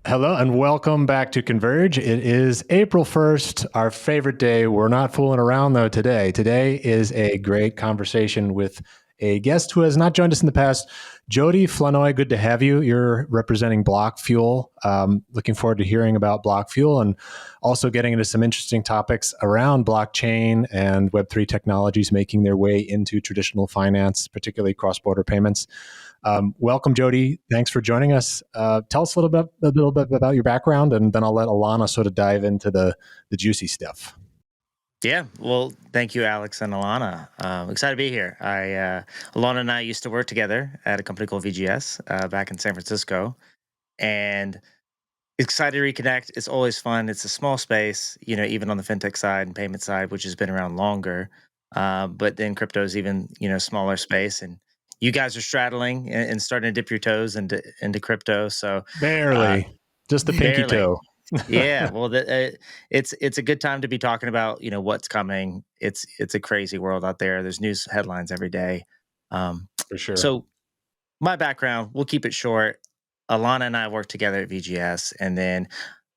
Hello and welcome back to Converge. It is April 1st, our favorite day. We're not fooling around though today. Today is a great conversation with a guest who has not joined us in the past, Jody Flournoy. Good to have you. You're representing BlockFuel. Looking forward to hearing about BlockFuel and also getting into some interesting topics around blockchain and Web3 technologies making their way into traditional finance, particularly cross-border payments. Welcome, Jody. Thanks for joining us. Tell us a little bit about your background, and then I'll let Alana sort of dive into the juicy stuff. Yeah, well, thank you, Alex and Alana. Excited to be here. Alana and I used to work together at a company called VGS back in San Francisco, and excited to reconnect. It's always fun. It's a small space, even on the fintech side and payment side, which has been around longer. But then crypto is even, smaller space, and you guys are straddling and starting to dip your toes into crypto. So uh, Barely, just the pinky barely. toe. Yeah, well, it's a good time to be talking about what's coming. It's a crazy world out there. There's news headlines every day. Um, For sure. so my background, we'll keep it short. Alana and I worked together at VGS, and then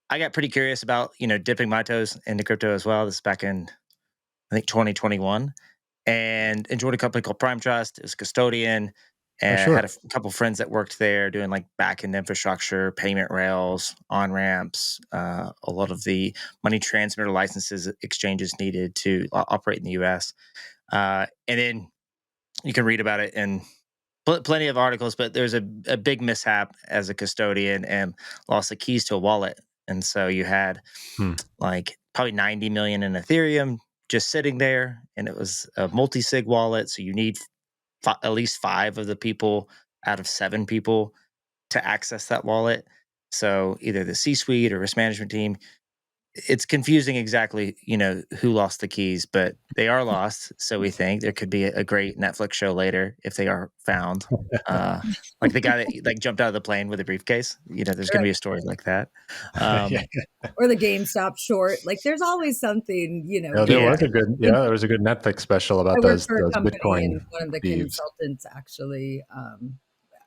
I got pretty curious about dipping my toes into crypto as well. This is back in I think 2021, and enjoyed a company called Prime Trust. It was custodian. Oh, And had sure. couple friends that worked there doing like back end infrastructure, payment rails, on ramps, a lot of the money transmitter licenses exchanges needed to operate in the US. And then you can read about it in plenty of articles, but there's a big mishap as a custodian and lost the keys to a wallet. And so you had Hmm. like probably 90 million in Ethereum just sitting there, and it was a multi-sig wallet. So you need at least five of the people out of seven people to access that wallet. So either the C-suite or risk management team, it's confusing exactly, who lost the keys, but they are lost. So we think there could be a great Netflix show later if they are found. Uh, like the guy that like jumped out of the plane with a briefcase. There's going to Right. be a story like that. Yeah. Or the GameStop short. Like there's always something, No, there Yeah. was a good there was a good Netflix special I about worked those for a company Bitcoin and one of the thieves. consultants actually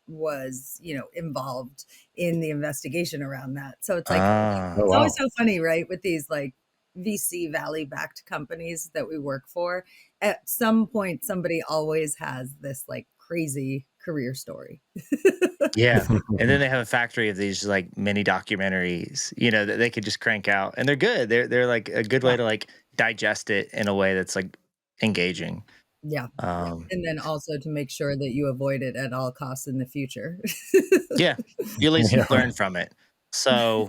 was, involved in the investigation around that. So it's like Oh, Ah, it's wow. always so funny, right? With these like VC Valley backed companies that we work for. At some point somebody always has this like crazy career story. yeah. And then they have a factory of these like mini documentaries, that they could just crank out, and they're good. They're like a good way Yeah. to like digest it in a way that's like engaging. Yeah. Um, And then also to make sure that you avoid it at all costs in the future. yeah, you at least Yeah. learn from it. So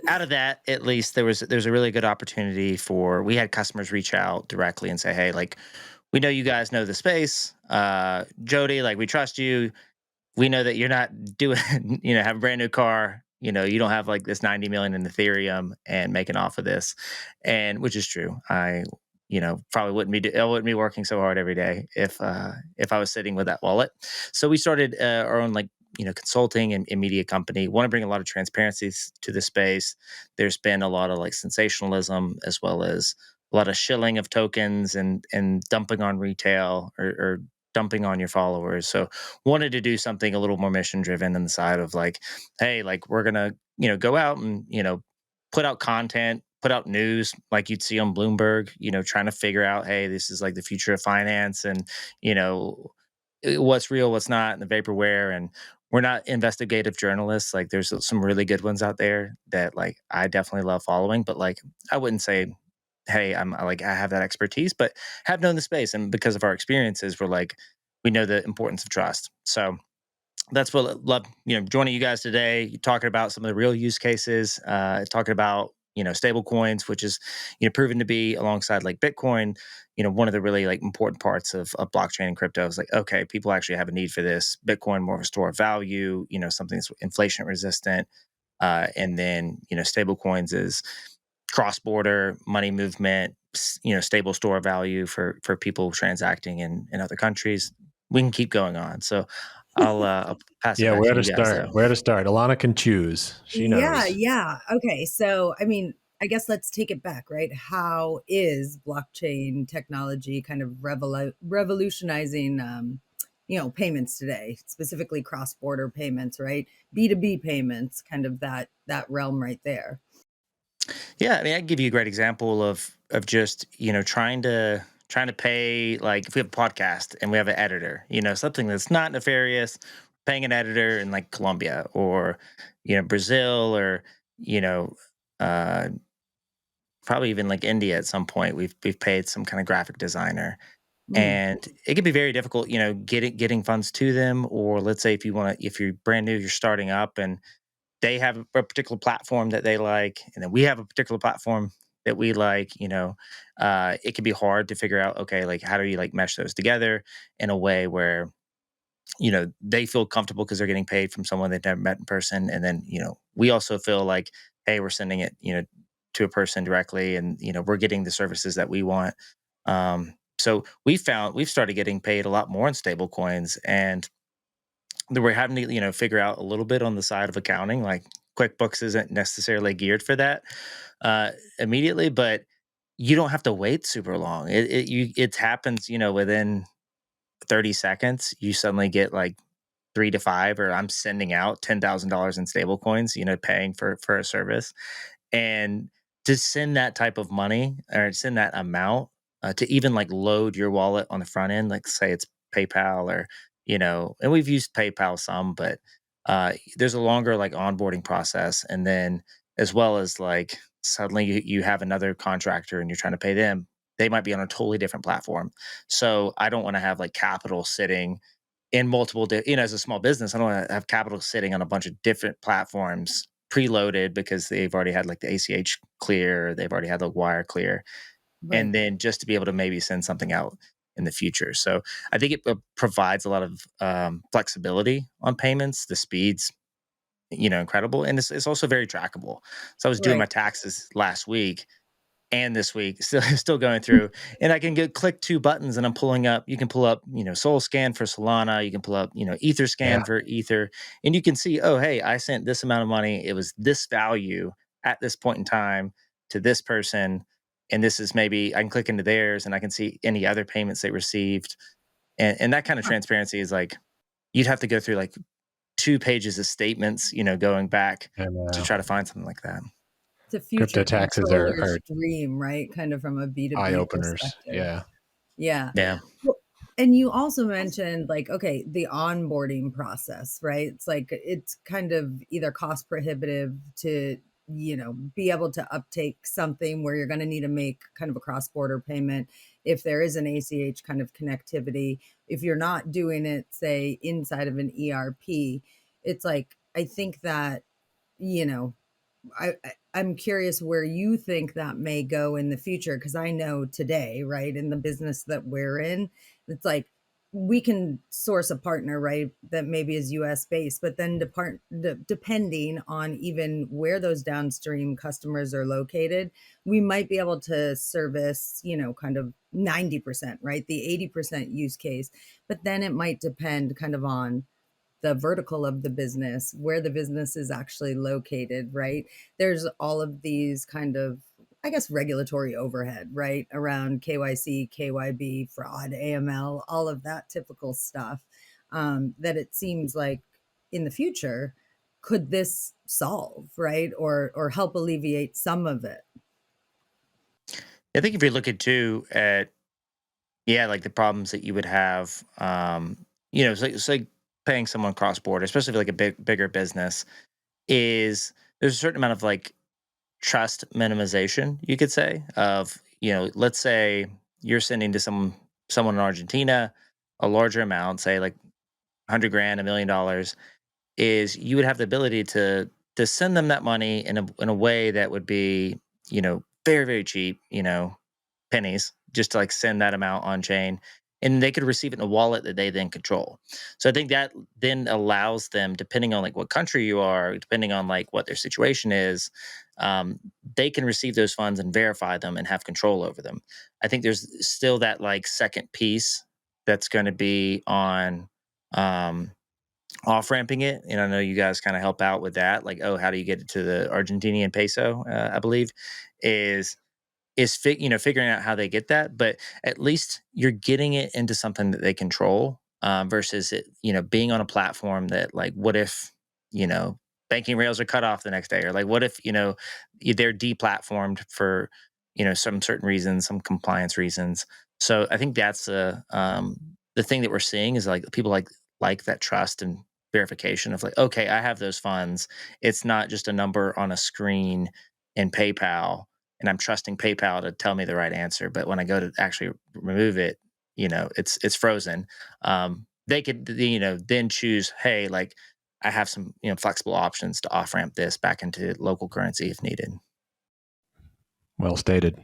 out of that, at least there's a really good opportunity for we had customers reach out directly and say, hey, like we know you guys know the space, Jody, like we trust you. We know that you're not doing, have a brand new car. You don't have like this 90 million in Ethereum and making off of this, and which is true. Probably I wouldn't be working so hard every day if I was sitting with that wallet. So we started our own like consulting and media company. Want to bring a lot of transparency to the space. There's been a lot of like sensationalism as well as a lot of shilling of tokens and dumping on retail or dumping on your followers. So wanted to do something a little more mission driven on the side of like, hey, like we're gonna, go out and, put out content, put out news like you'd see on Bloomberg, trying to figure out, hey, this is like the future of finance and, what's real, what's not, and the vaporware. And we're not investigative journalists. Like there's some really good ones out there that like I definitely love following, but like I wouldn't say, hey, I have that expertise, but have known the space. And because of our experiences, we're like, we know the importance of trust. So that's what I love, joining you guys today, talking about some of the real use cases, talking about, stable coins, which is, proven to be alongside like Bitcoin, one of the really like important parts of blockchain and crypto is like, okay, people actually have a need for this. Bitcoin, more of a store of value, something that's inflation resistant. And then, stable coins is cross-border money movement, stable store of value for people transacting in other countries. We can keep going on. So I'll pass it Yeah, back where to to you guys, start? though. Where to start? Alana can choose. She Yeah, knows. yeah. Okay. So, I mean, I guess let's take it back, right? How is blockchain technology kind of revolutionizing payments today, specifically cross-border payments, right? B2B payments, kind of that realm right there. Yeah, I mean, I can give you a great example of just trying to pay, like if we have a podcast and we have an editor, something that's not nefarious, paying an editor in like Colombia or Brazil or you know uh, probably even like India at some point. We've paid some kind of graphic designer, Mm, and it can be very difficult, getting funds to them. Or let's say if you're brand new, you're starting up, and they have a particular platform that they like, and then we have a particular platform that we like. It can be hard to figure out, okay, like how do you like mesh those together in a way where they feel comfortable because they're getting paid from someone they've never met in person, and then we also feel like, hey, we're sending it to a person directly, and we're getting the services that we want. So we've started getting paid a lot more in stable coins, and that we're having to figure out a little bit on the side of accounting. Like QuickBooks isn't necessarily geared for that immediately, but you don't have to wait super long. It happens within 30 seconds. You suddenly get like 3 to 5, or I'm sending out $10,000 in stable coins, paying for a service. And to send that type of money or send that amount, to even like load your wallet on the front end, like say it's PayPal, or and we've used PayPal some, but there's a longer like onboarding process. And then as well as like suddenly you have another contractor and you're trying to pay them, they might be on a totally different platform. So I don't want to have like capital sitting in multiple as a small business. I don't want to have capital sitting on a bunch of different platforms preloaded because they've already had like the ACH clear, they've already had the wire clear, right. and then just to be able to maybe send something out in the future. So I think it provides a lot of flexibility on payments. The speeds, incredible, and it's also very trackable. So I was doing my Right. taxes last week and this week, still going through, and I can click two buttons and I'm pulling up. You can pull up Soul Scan for Solana, you can pull up Ether Yeah. Scan for Ether, and you can see, oh hey, I sent this amount of money, it was this value at this point in time to this person, and this is, maybe I can click into theirs and I can see any other payments they received. And that kind of transparency is like, you'd have to go through like 2 pages of statements, going back And to try to find something like that. It's a crypto future taxes controller's are dream, right? Kind of from a eye B2B openers. perspective. Yeah. Yeah. Yeah. Well, and you also mentioned like, okay, the onboarding process, right? It's like it's kind of either cost prohibitive to, be able to uptake something where you're going to need to make kind of a cross-border payment if there is an ACH kind of connectivity. If you're not doing it, say, inside of an ERP, it's like, I think that, you know, I'm curious where you think that may go in the future, because I know today, right, in the business that we're in, it's like we can source a partner, right, that maybe is US based, but then depending on even where those downstream customers are located, we might be able to service, kind of 90%, right, the 80% use case. But then it might depend kind of on the vertical of the business, where the business is actually located, right? There's all of these kind of, I guess, regulatory overhead, right? Around KYC, KYB, fraud, AML, all of that typical stuff, that it seems like in the future, could this solve, right? Or help alleviate some of it? I think if you're looking too at, yeah, like the problems that you would have, it's like paying someone cross border, especially for like a bigger business, is there's a certain amount of like trust minimization, you could say, of, let's say you're sending to someone in Argentina a larger amount, say like 100 grand, $1 million, is you would have the ability to send them that money in a way that would be, very, very cheap, pennies, just to like send that amount on chain, and they could receive it in a wallet that they then control. So I think that then allows them, depending on like what country you are, depending on like what their situation is, um, they can receive those funds and verify them and have control over them. I think there's still that like second piece that's going to be on, um, off ramping it, and I know you guys kind of help out with that. Like, oh, how do you get it to the Argentinian peso? I believe is figuring out how they get that, but at least you're getting it into something that they control. versus it, being on a platform that, like, what if, banking rails are cut off the next day, or like, what if, they're deplatformed for, some certain reasons, some compliance reasons. So I think that's the thing that we're seeing is like people like that trust and verification of like, okay, I have those funds. It's not just a number on a screen in PayPal, and I'm trusting PayPal to tell me the right answer. But when I go to actually remove it, it's frozen. They could, then choose, hey, like I have some, flexible options to off ramp this back into local currency if needed. Well stated.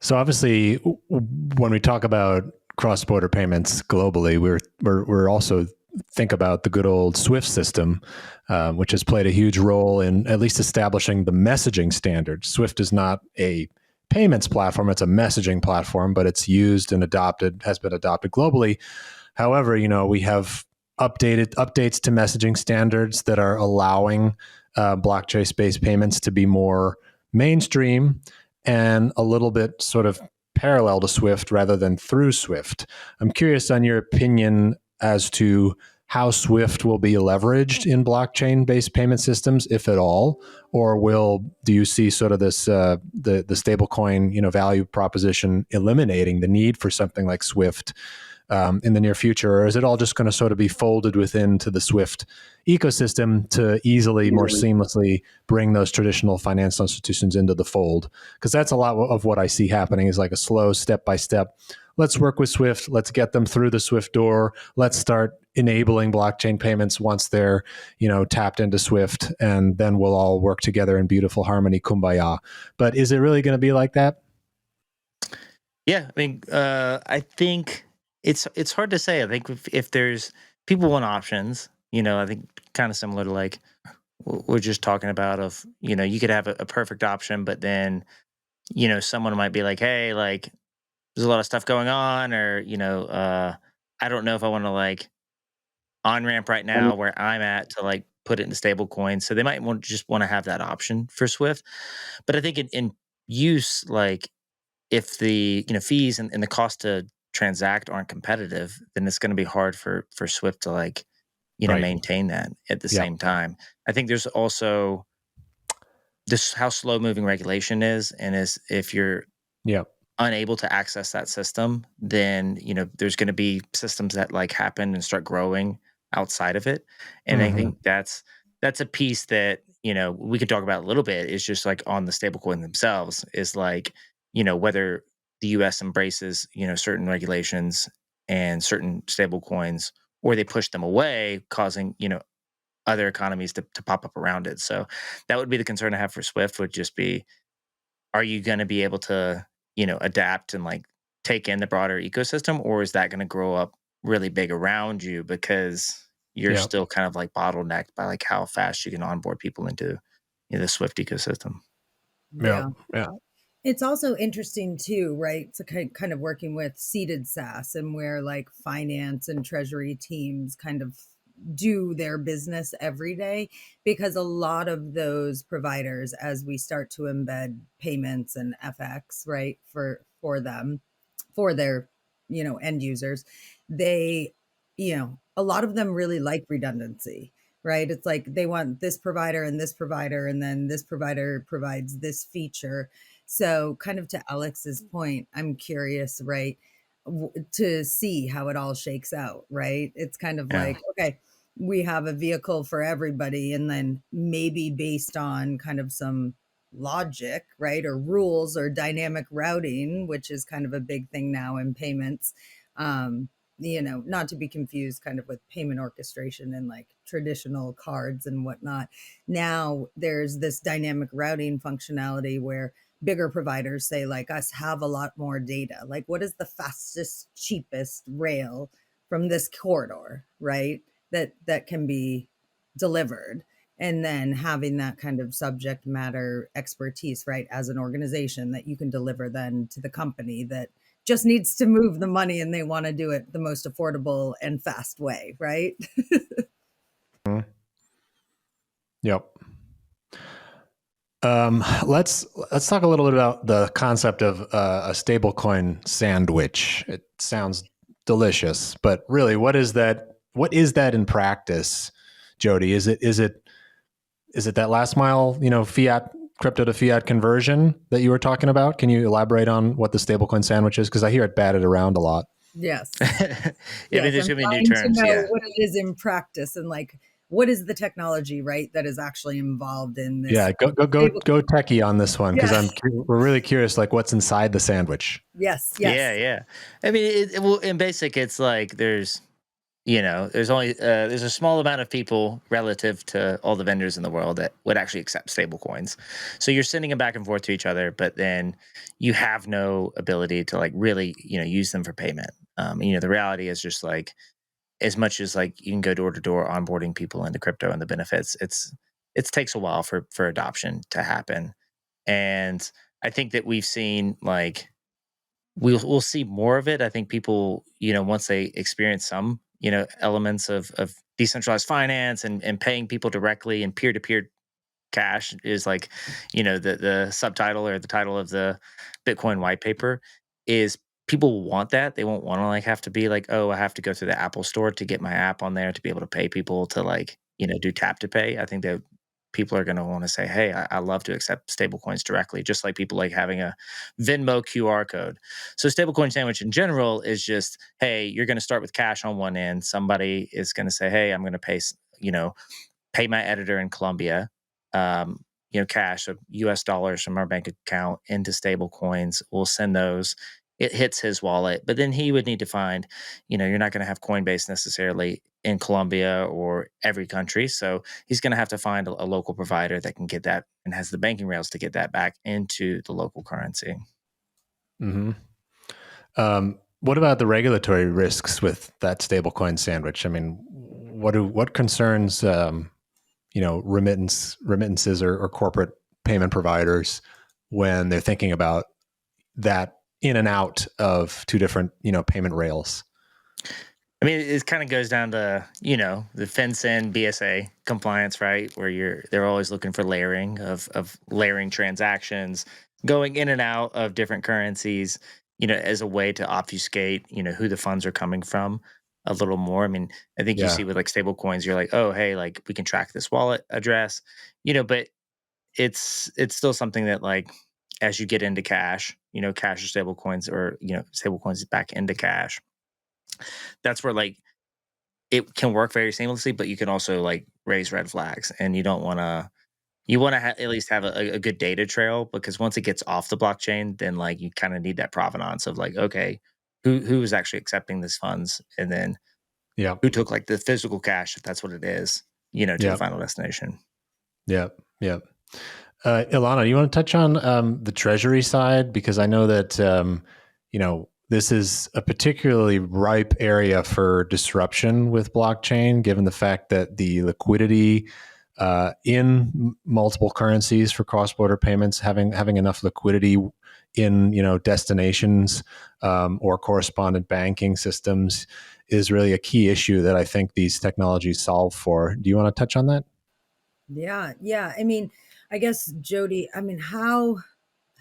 So obviously, when we talk about cross-border payments globally, we're also think about the good old SWIFT system, which has played a huge role in at least establishing the messaging standard. SWIFT is not a payments platform; it's a messaging platform, but it's used and has been adopted globally. However, we have updates to messaging standards that are allowing blockchain-based payments to be more mainstream and a little bit sort of parallel to Swift rather than through Swift. I'm curious on your opinion as to how Swift will be leveraged in blockchain-based payment systems, if at all, or do you see sort of this the stablecoin value proposition eliminating the need for something like Swift in the near future, or is it all just going to sort of be folded within to the Swift ecosystem to more seamlessly bring those traditional financial institutions into the fold? Because that's a lot of what I see happening is like a slow step-by-step. Let's work with Swift. Let's get them through the Swift door. Let's start enabling blockchain payments once they're, tapped into Swift, and then we'll all work together in beautiful harmony, kumbaya. But is it really going to be like that? Yeah, I mean, I think it's hard to say. I think if there's people want options, I think kind of similar to like we're just talking about of you could have a perfect option, but then someone might be like, hey, like there's a lot of stuff going on, or I don't know if I want to like on ramp right now where I'm at to like put it into stable coins. So they might just want to have that option for Swift. But I think in use, like if the fees and the cost to transact aren't competitive, then it's going to be hard for Swift to like Right. maintain that at the Yeah. same time. I think there's also this how slow moving regulation is, and is if you're Yeah. unable to access that system, then there's going to be systems that like happen and start growing outside of it. And I think that's a piece that we could talk about a little bit. Is just like on the stablecoin themselves is like whether the U.S. embraces certain regulations and certain stablecoins, or they push them away, causing other economies to pop up around it. So that would be the concern I have for Swift. Would just be, are you going to be able to adapt and like take in the broader ecosystem, or is that going to grow up really big around you because you're Yeah. still kind of like bottlenecked by like how fast you can onboard people into the Swift ecosystem? Yeah. It's also interesting too, right? So kind of working with seeded SaaS and where like finance and treasury teams kind of do their business every day, because a lot of those providers, as we start to embed payments and FX, right, for them, for their end users, they a lot of them really like redundancy, right? It's like they want this provider and this provider, and then this provider provides this feature. So kind of to Alex's point, I'm curious, right, to see how it all shakes out, right? It's kind of Yeah. like, okay, we have a vehicle for everybody, and then maybe based on kind of some logic, right, or rules or dynamic routing, which is kind of a big thing now in payments. Not to be confused kind of with payment orchestration and like traditional cards and whatnot. Now there's this dynamic routing functionality where bigger providers say like us have a lot more data. Like what is the fastest, cheapest rail from this corridor, right? That can be delivered. And then having that kind of subject matter expertise, right, as an organization that you can deliver then to the company that just needs to move the money and they want to do it the most affordable and fast way, right? Yep. Let's talk a little bit about the concept of a stablecoin sandwich. It sounds delicious, but really, what is that? What is that in practice, Jody? Is it that last mile, fiat crypto to fiat conversion that you were talking about? Can you elaborate on what the stablecoin sandwich is? Because I hear it batted around a lot. Yes. I mean, Yes, there's I'm gonna be new trying to terms. know Yeah. what it is in practice and like what is the technology, right, that is actually involved in this. Yeah, go techie on this one because Yeah. we're really curious, like what's inside the sandwich. Yes, Yeah. yes. Yeah. I mean, well, in basic, it's like there's only there's a small amount of people relative to all the vendors in the world that would actually accept stable coins. So you're sending them back and forth to each other, but then you have no ability to like really, use them for payment. The reality is just like as much as like you can go door to door onboarding people into crypto and the benefits, it takes a while for adoption to happen. And I think that we've seen like we'll see more of it. I think people, once they experience some, elements of decentralized finance and paying people directly and peer to peer cash is like, the subtitle or the title of the Bitcoin white paper is people want that. They won't want to like have to be like, oh, I have to go through the Apple store to get my app on there to be able to pay people to like, do tap to pay. I think that people are going to want to say, hey, I love to accept stable coins directly, just like people like having a Venmo QR code. So stablecoin sandwich in general is just, hey, you're going to start with cash on one end. Somebody is going to say, hey, I'm going to pay my editor in Colombia, cash, so US dollars from our bank account into stable coins. We'll send those. It hits his wallet, but then he would need to find, you're not going to have Coinbase necessarily in Colombia or every country. So he's going to have to find a local provider that can get that and has the banking rails to get that back into the local currency. Mm-hmm. What about the regulatory risks with that stablecoin sandwich? I mean, what concerns remittances or corporate payment providers when they're thinking about that in and out of two different payment rails? I mean, it kind of goes down to, the FinCEN BSA compliance, right? Where they're always looking for layering of layering transactions, going in and out of different currencies, as a way to obfuscate, who the funds are coming from a little more. I mean, I think you Yeah, see with like stable coins, you're like, oh, hey, like we can track this wallet address, but it's still something that like as you get into cash, cash or stable coins or, stable coins back into cash, that's where like it can work very seamlessly, but you can also like raise red flags, and you don't want to. You want to at least have a good data trail because once it gets off the blockchain, then like you kind of need that provenance of like, okay, who is actually accepting these funds, and then yeah, who took like the physical cash, if that's what it is, to the yeah, final destination. yeah, yeah. Ilana, do you want to touch on the treasury side? Because I know that this is a particularly ripe area for disruption with blockchain, given the fact that the liquidity in multiple currencies for cross-border payments, having enough liquidity in destinations or correspondent banking systems is really a key issue that I think these technologies solve for. Do you want to touch on that? Yeah, yeah. I mean, I guess Jody, I mean, how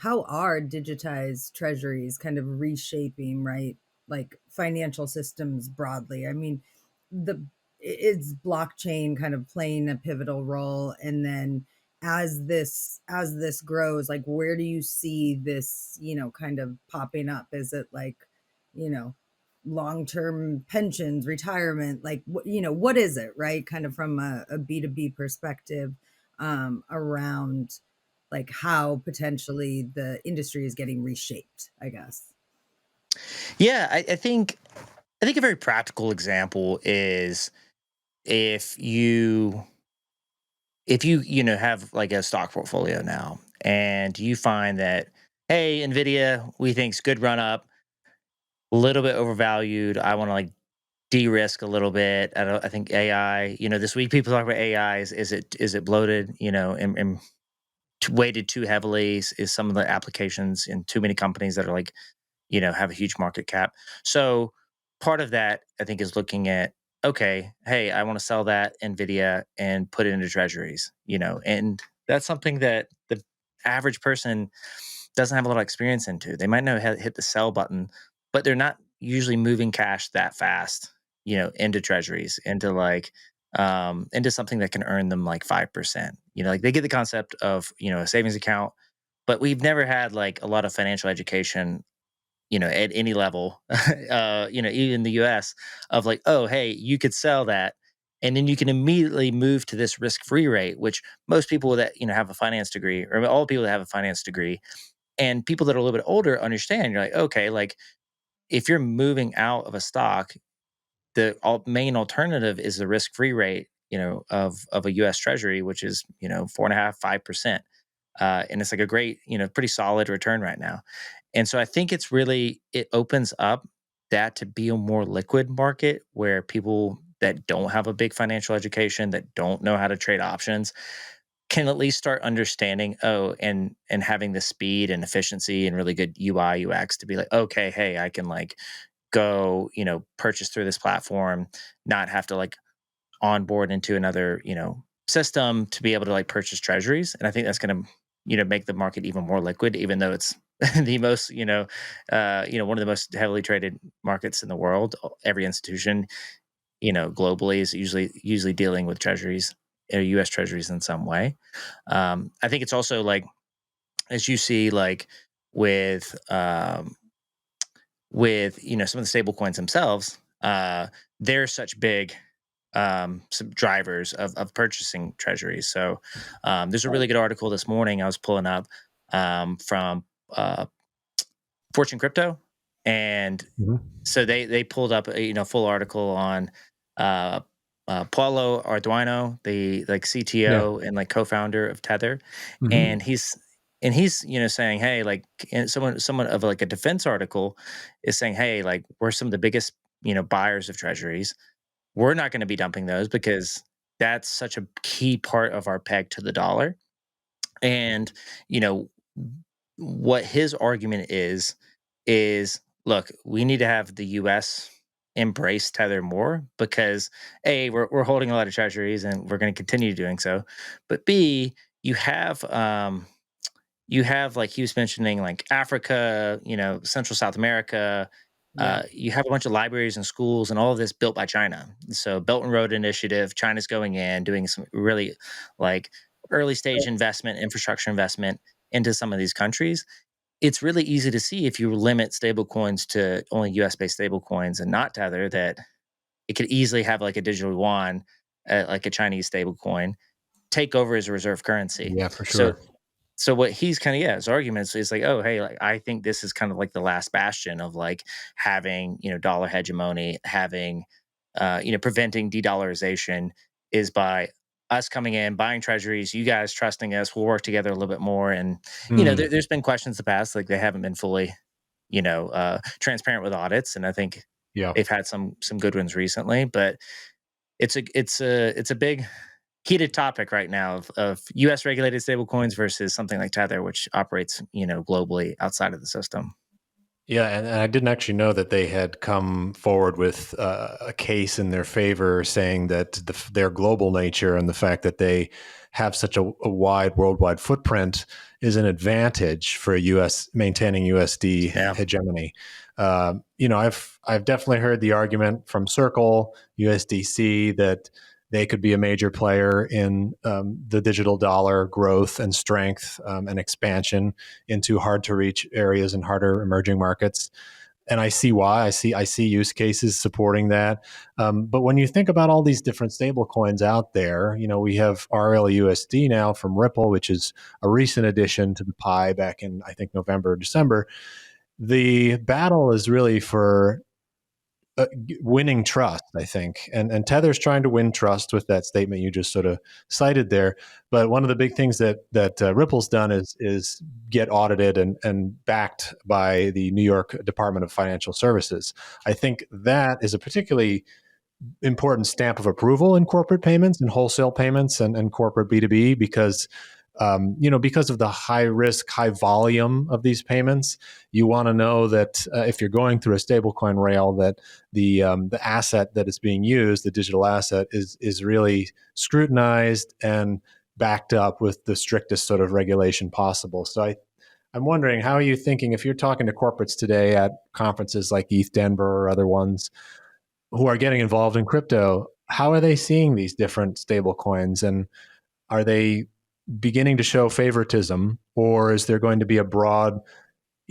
are digitized treasuries kind of reshaping, right? Like financial systems broadly. I mean, the is blockchain kind of playing a pivotal role, and then as this grows, like where do you see this, kind of popping up? Is it like, you know, long-term pensions, retirement, like what is it, right? Kind of from a B2B perspective, around like how potentially the industry is getting reshaped, I guess. Yeah, I think a very practical example is if you have like a stock portfolio now and you find that, hey, Nvidia we think's good run up, a little bit overvalued, I want to like de-risk a little bit. I think AI, this week people talk about AI, is it bloated, and weighted too heavily, is some of the applications in too many companies that are like, have a huge market cap. So part of that, I think, is looking at, okay, hey, I want to sell that Nvidia and put it into treasuries, and that's something that the average person doesn't have a lot of experience into. They might know how to hit the sell button, but they're not usually moving cash that fast, into treasuries, into something that can earn them like 5%. Like they get the concept of, a savings account, but we've never had like a lot of financial education, at any level, even in the US of like, oh, hey, you could sell that. And then you can immediately move to this risk-free rate, which most people that, have a finance degree, or all people that have a finance degree, and people that are a little bit older understand. You're like, okay, like if you're moving out of a stock, the main alternative is the risk-free rate, of a U.S. Treasury, which is 4.5, 5%, and it's like a great, pretty solid return right now. And so I think it opens up that to be a more liquid market where people that don't have a big financial education, that don't know how to trade options, can at least start understanding, and having the speed and efficiency and really good UI UX to be like, okay, hey, I can like go, purchase through this platform, not have to like onboard into another, system to be able to like purchase treasuries. And I think that's going to, make the market even more liquid, even though it's the most, one of the most heavily traded markets in the world. Every institution, globally is usually dealing with treasuries, US treasuries in some way. I think it's also like, as you see, like with, some of the stable coins themselves, they're such big some drivers of purchasing treasuries. So there's a really good article this morning I was pulling up from Fortune Crypto, and Mhm. so they pulled up a full article on uh, Paulo Arduino, the like Yeah. CTO and like co-founder of Tether, Mhm. and he's saying, hey, like, and someone of like a defense article is saying, hey, like we're some of the biggest buyers of treasuries. We're not going to be dumping those because that's such a key part of our peg to the dollar. And, you know, what his argument is look, we need to have the US embrace Tether more because A, we're holding a lot of treasuries and we're going to continue doing so. But B, you have like he was mentioning like Africa, Central South America. Yeah. You have a bunch of libraries and schools and all of this built by China. So Belt and Road Initiative, China's going in, doing some really like early stage investment, infrastructure investment into some of these countries. It's really easy to see if you limit stablecoins to only US based stablecoins and not Tether that it could easily have like a digital yuan, like a Chinese stablecoin, take over as a reserve currency. Yeah, for So sure. so what he's kind of his arguments is like, oh hey, like I think this is kind of like the last bastion of like having dollar hegemony, having preventing de-dollarization is by us coming in, buying treasuries, you guys trusting us, we'll work together a little bit more. And Mm. there's been questions in the past, like they haven't been fully transparent with audits, and I think Yeah. they've had some good ones recently, but it's a big heated topic right now of U.S. regulated stablecoins versus something like Tether, which operates globally outside of the system. Yeah, and I didn't actually know that they had come forward with a case in their favor, saying that their global nature and the fact that they have such a wide worldwide footprint is an advantage for U.S. maintaining USD Yeah, hegemony. I've definitely heard the argument from Circle USDC that they could be a major player in the digital dollar growth and strength and expansion into hard to reach areas and harder emerging markets. And I see why. I see use cases supporting that. But when you think about all these different stable coins out there, we have RLUSD now from Ripple, which is a recent addition to the pie back in, I think, November or December. The battle is really for winning trust, I think. And Tether's trying to win trust with that statement you just sort of cited there. But one of the big things that Ripple's done is get audited and backed by the New York Department of Financial Services. I think that is a particularly important stamp of approval in corporate payments and wholesale payments and corporate B2B because because of the high risk, high volume of these payments, you want to know that if you're going through a stablecoin rail, that the asset that is being used, the digital asset, is really scrutinized and backed up with the strictest sort of regulation possible. So I'm wondering, how are you thinking if you're talking to corporates today at conferences like ETH Denver or other ones who are getting involved in crypto? How are they seeing these different stable coins, and are they beginning to show favoritism, or is there going to be a broad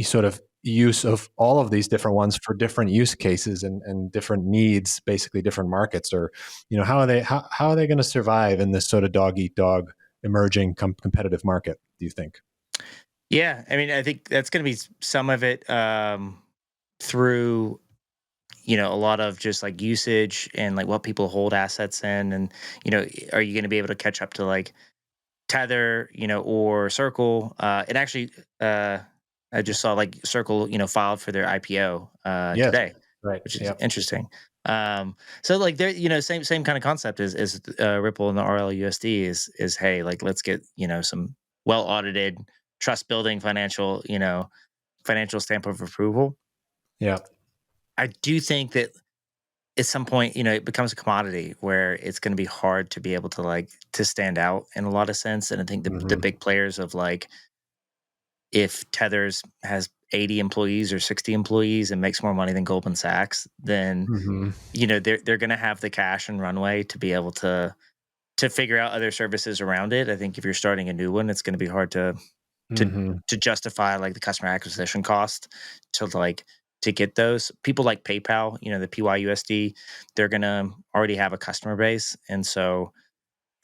sort of use of all of these different ones for different use cases and different needs, basically different markets? Or how are they going to survive in this sort of dog eat dog emerging competitive market, do you think? Yeah, I mean, I think that's going to be some of it through a lot of just like usage and like what people hold assets in, and are you going to be able to catch up to like Tether, or Circle? And actually, I just saw like Circle, filed for their IPO Yes. today, Right. which is Yep. interesting. So like they're same kind of concept as Ripple and the RLUSD is hey, like let's get some well audited, trust building financial stamp of approval. Yeah. I do think that at some point, it becomes a commodity where it's going to be hard to be able to like to stand out in a lot of sense. And I think the Hmm. big players of like if Tethers has 80 employees or 60 employees and makes more money than Goldman Sachs, then Hmm. they're going to have the cash and runway to be able to figure out other services around it. I think if you're starting a new one, it's going to be hard to Hmm. to justify like the customer acquisition cost to get those. People like PayPal, the PYUSD, they're gonna already have a customer base, and so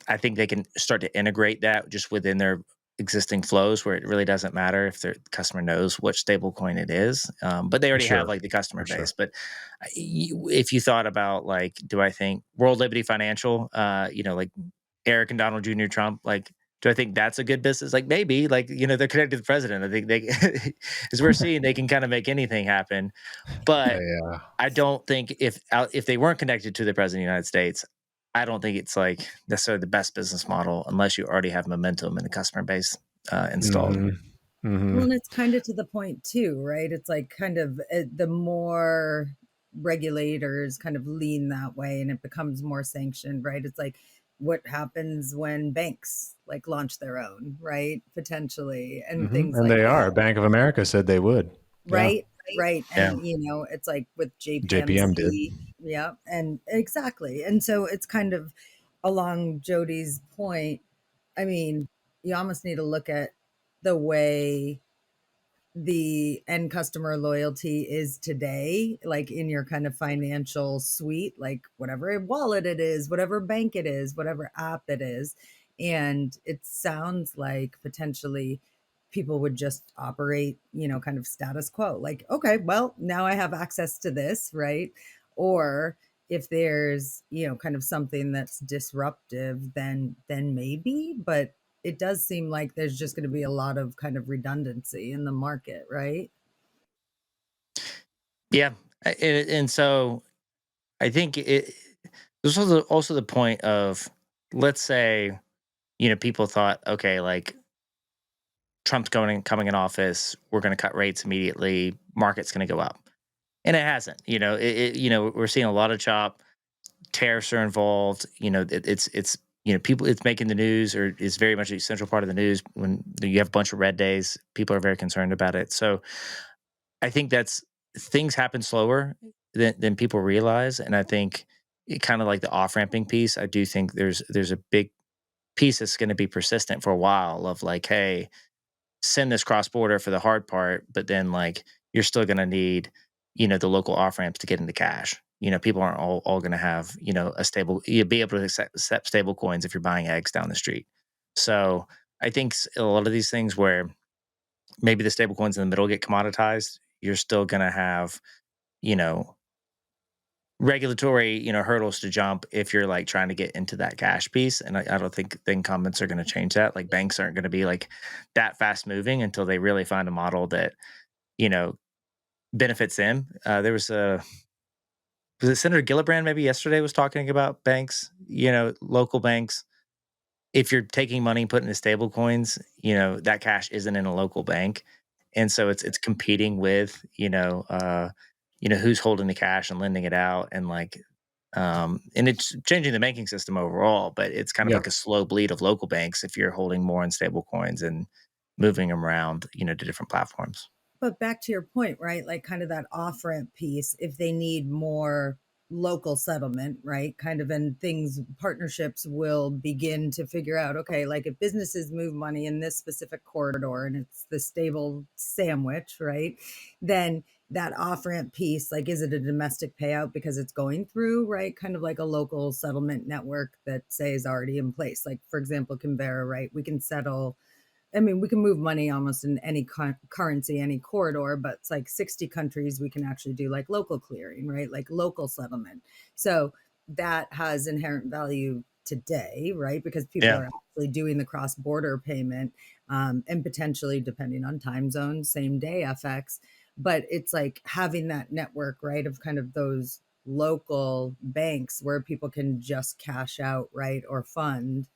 I think they can start to integrate that just within their existing flows, where it really doesn't matter if their customer knows what stable coin it is. But they For already have sure. like the customer For base. sure. But if you thought about like, do I think World Liberty Financial, like Eric and Donald Jr. Trump, like, do I think that's a good business? Like maybe, like they're connected to the president. I think they, as we're seeing, they can kind of make anything happen. But Yeah. I don't think if they weren't connected to the president of the United States, I don't think it's like necessarily the best business model unless you already have momentum in the customer base installed. Hmm. Hmm. Well, and it's kind of to the point too, right? It's like kind of the more regulators kind of lean that way and it becomes more sanctioned, right? It's like what happens when banks like launch their own, right? Potentially, and Hmm. things And like they that, are. Bank of America said they would. Yeah. right? Right. Yeah. And, it's like with JPM did. JPMC. Yeah. And exactly. And so it's kind of along Jody's point. I mean, you almost need to look at the way the end customer loyalty is today, like in your kind of financial suite, like whatever wallet it is, whatever bank it is, whatever app it is. And it sounds like potentially people would just operate, kind of status quo, like, okay, well, now I have access to this, right? Or if there's, kind of something that's disruptive, then maybe, but it does seem like there's just going to be a lot of kind of redundancy in the market, right? Yeah. And so I think there's also the point of, let's say, people thought, okay, like Trump's coming in office, we're going to cut rates immediately, market's going to go up. And it hasn't. We're seeing a lot of chop. Tariffs are involved. It's people. It's making the news, or is very much a central part of the news. When you have a bunch of red days, people are very concerned about it. So I think that's things happen slower than people realize, and I think kind of like the off ramping piece. I do think there's a big piece that's going to be persistent for a while. Of like, hey, send this cross border for the hard part, but then like you're still going to need, the local off ramps to get into cash. People aren't all going to have, a stable, you be able to accept stable coins if you're buying eggs down the street. So I think a lot of these things where maybe the stable coins in the middle get commoditized, you're still going to have, you know, regulatory, hurdles to jump if you're like trying to get into that cash piece. And I don't think the incumbents are going to change that. Like banks aren't going to be like that fast moving until they really find a model that, you know, benefits them. There was it Senator Gillibrand maybe yesterday was talking about banks, local banks. If you're taking money and putting in stable coins, that cash isn't in a local bank. And so it's competing with, who's holding the cash and lending it out, and like and it's changing the banking system overall, but it's kind of Yeah. like a slow bleed of local banks if you're holding more in stable coins and moving them around, to different platforms. But back to your point, right? Like kind of that off ramp piece, if they need more local settlement, right? Kind of, and partnerships will begin to figure out, okay, like if businesses move money in this specific corridor and it's the stable sandwich, right? Then that off ramp piece, like, is it a domestic payout because it's going through, right? Kind of like a local settlement network that, say, is already in place. Like, for example, Convera, right? We can settle. I mean, we can move money almost in any currency, any corridor, but it's like 60 countries we can actually do like local clearing, right? Like local settlement. So that has inherent value today, right? Because people are actually doing the cross-border payment, and potentially, depending on time zone, same day FX. But it's like having that network, right, of kind of those local banks where people can just cash out, right, or fund.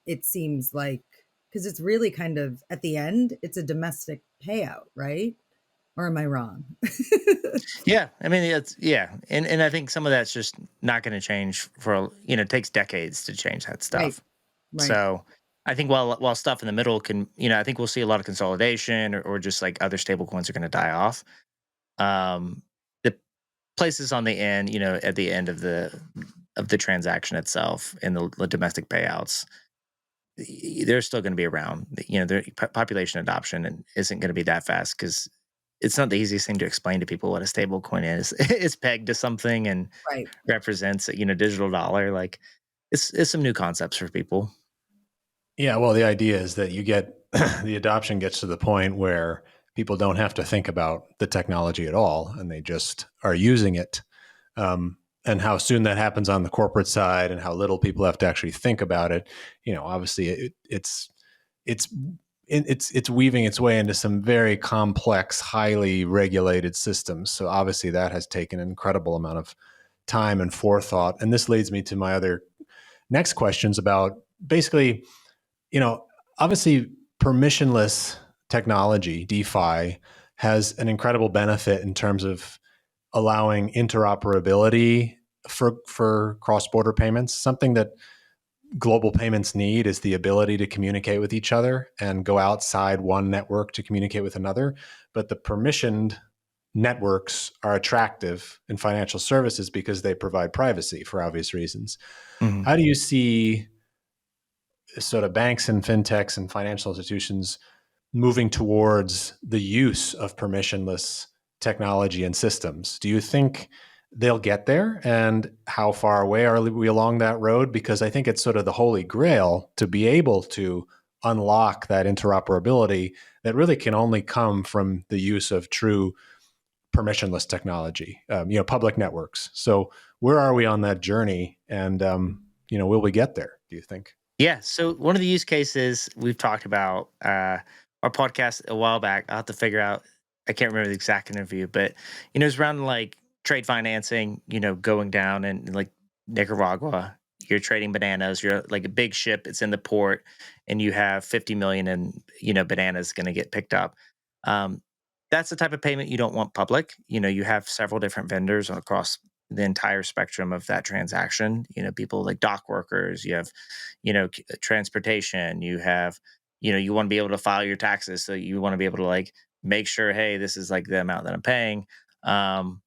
It seems like, because it's really kind of, at the end, it's a domestic payout, right? Or am I wrong? Yeah, I mean, and I think some of that's just not going to change it takes decades to change that Right, stuff. right. So I think while stuff in the middle can, I think we'll see a lot of consolidation, or just like other stable coins are going to die off. The places on the end, at the end of the transaction itself in the domestic payouts, they're still going to be around. Their population adoption and isn't going to be that fast because it's not the easiest thing to explain to people what a stable coin is. It's pegged to something and Right. represents a digital dollar. Like it's some new concepts for people. Yeah, well, the idea is that you get the adoption gets to the point where people don't have to think about the technology at all, and they just are using it. And how soon that happens on the corporate side, and how little people have to actually think about it. Obviously, it's weaving its way into some very complex, highly regulated systems. So obviously, that has taken an incredible amount of time and forethought. And this leads me to my other next questions about basically, obviously permissionless technology, DeFi, has an incredible benefit in terms of allowing interoperability for cross-border payments. Something that global payments need is the ability to communicate with each other and go outside one network to communicate with another. But the permissioned networks are attractive in financial services because they provide privacy for obvious reasons. Mhm. How do you see sort of banks and fintechs and financial institutions moving towards the use of permissionless technology and systems? Do you think they'll get there? And how far away are we along that road? Because I think it's sort of the holy grail to be able to unlock that interoperability that really can only come from the use of true permissionless technology, public networks. So where are we on that journey? And, will we get there, do you think? Yeah. So one of the use cases we've talked about our podcast a while back. I'll have to figure out. I can't remember the exact interview, but it's around like trade financing. Going down and like Nicaragua, you're trading bananas. You're like a big ship. It's in the port, and you have 50 million and bananas going to get picked up. Um, that's the type of payment you don't want public. You have several different vendors across the entire spectrum of that transaction. People like dock workers. You have transportation. You have you want to be able to file your taxes, so you want to be able to like make sure, hey, this is like the amount that I'm paying. um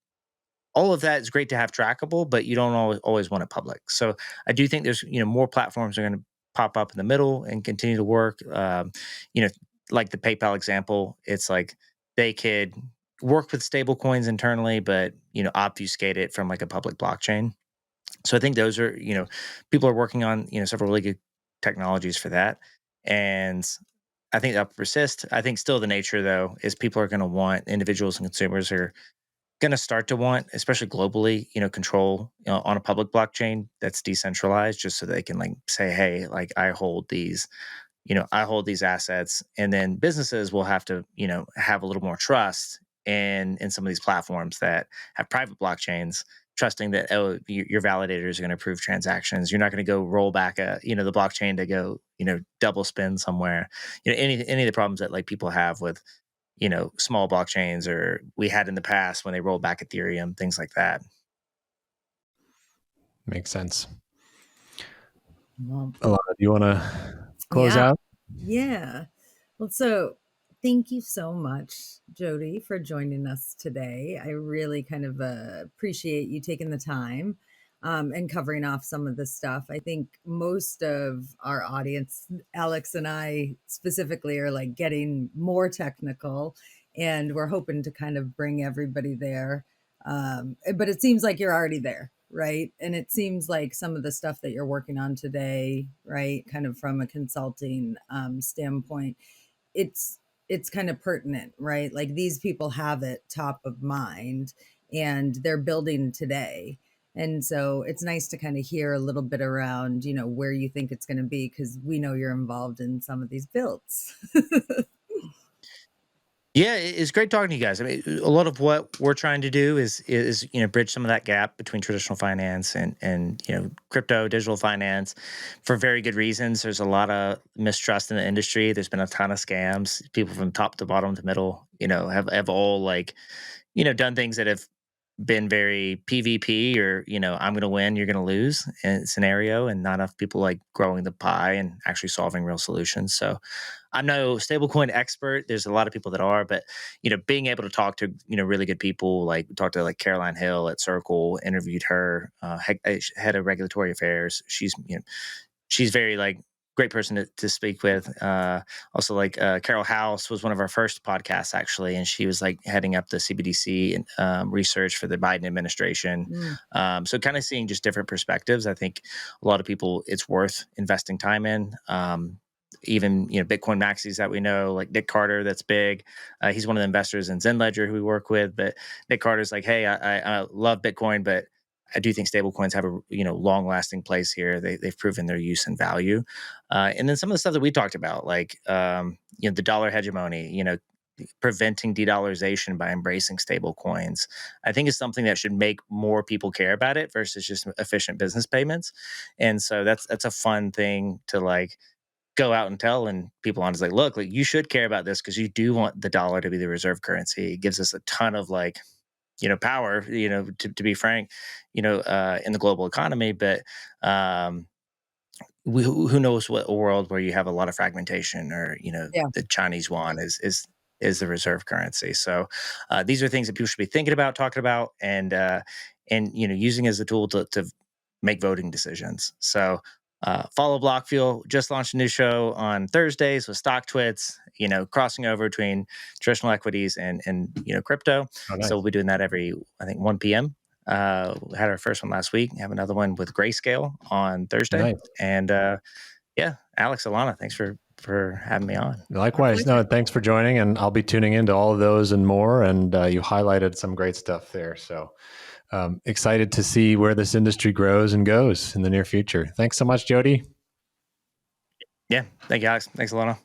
all of that is great to have trackable, but you don't always want it public. So I do think there's more platforms are going to pop up in the middle and continue to work. You know, like the PayPal example, it's like they could work with stable coins internally, but obfuscate it from like a public blockchain. So I think those are, people are working on, several really good technologies for that. And I think that'll persist. I think still the nature though is people are going to want, individuals and consumers are going to start to want, especially globally, control on a public blockchain that's decentralized, just so they can like say, hey, like I hold these assets. And then businesses will have to, have a little more trust in some of these platforms that have private blockchains, trusting that, oh, your validators are going to approve transactions. You're not going to go roll back the blockchain to go, double spin somewhere. Any of the problems that like people have with, small blockchains, or we had in the past when they rolled back Ethereum, things like that. Makes sense. Well, Alana, do you want to close yeah. out? Yeah. Well, so thank you so much, Jody, for joining us today. I really kind of appreciate you taking the time and covering off some of this stuff. I think most of our audience, Alex and I specifically, are like getting more technical, and we're hoping to kind of bring everybody there. But it seems like you're already there, right? And it seems like some of the stuff that you're working on today, right, kind of from a consulting standpoint, it's kind of pertinent, right? Like these people have it top of mind and they're building today. And so it's nice to kind of hear a little bit around, where you think it's going to be, because we know you're involved in some of these builds. Yeah, it's great talking to you guys. I mean, a lot of what we're trying to do is bridge some of that gap between traditional finance and crypto, digital finance, for very good reasons. There's a lot of mistrust in the industry. There's been a ton of scams. People from top to bottom to middle, have all like done things that have been very PvP, or I'm going to win, you're going to lose scenario, and not enough people like growing the pie and actually solving real solutions. So I'm no stablecoin expert. There's a lot of people that are, but being able to talk to really good people, like talked to like Caroline Hill at Circle, interviewed her, head of regulatory affairs. She's very like great person to speak with. Also, like Carol House was one of our first podcasts actually, and she was like heading up the CBDC and research for the Biden administration. So kind of seeing just different perspectives. I think a lot of people, it's worth investing time in. Even Bitcoin maxis that we know, like Nick Carter, that's big. He's one of the investors in Zen Ledger who we work with. But Nick Carter's like, hey, I love Bitcoin, but I do think stablecoins have a long lasting place here. They've proven their use and value. And then some of the stuff that we talked about, like the dollar hegemony, preventing de-dollarization by embracing stable coins, I think is something that should make more people care about it versus just efficient business payments. And so that's a fun thing to like go out and tell and people on is like, look, like you should care about this because you do want the dollar to be the reserve currency. It gives us a ton of like power, to be frank, in the global economy. But um, who knows what a world where you have a lot of fragmentation, or Yeah. the Chinese yuan is the reserve currency. So these are things that people should be thinking about, talking about, and using as a tool to make voting decisions. So follow BlockFuel. Just launched a new show on Thursdays with stock twits. Crossing over between traditional equities and crypto. Oh, nice. So we'll be doing that every, I think, 1 p.m. We had our first one last week. Have another one with Grayscale on Thursday. Nice. And yeah, Alex, Alana, thanks for having me on. Likewise. No, thanks for joining, and I'll be tuning into all of those and more. And you highlighted some great stuff there. So excited to see where this industry grows and goes in the near future. Thanks so much, Jody. Yeah. Thank you, Alex. Thanks, Alana.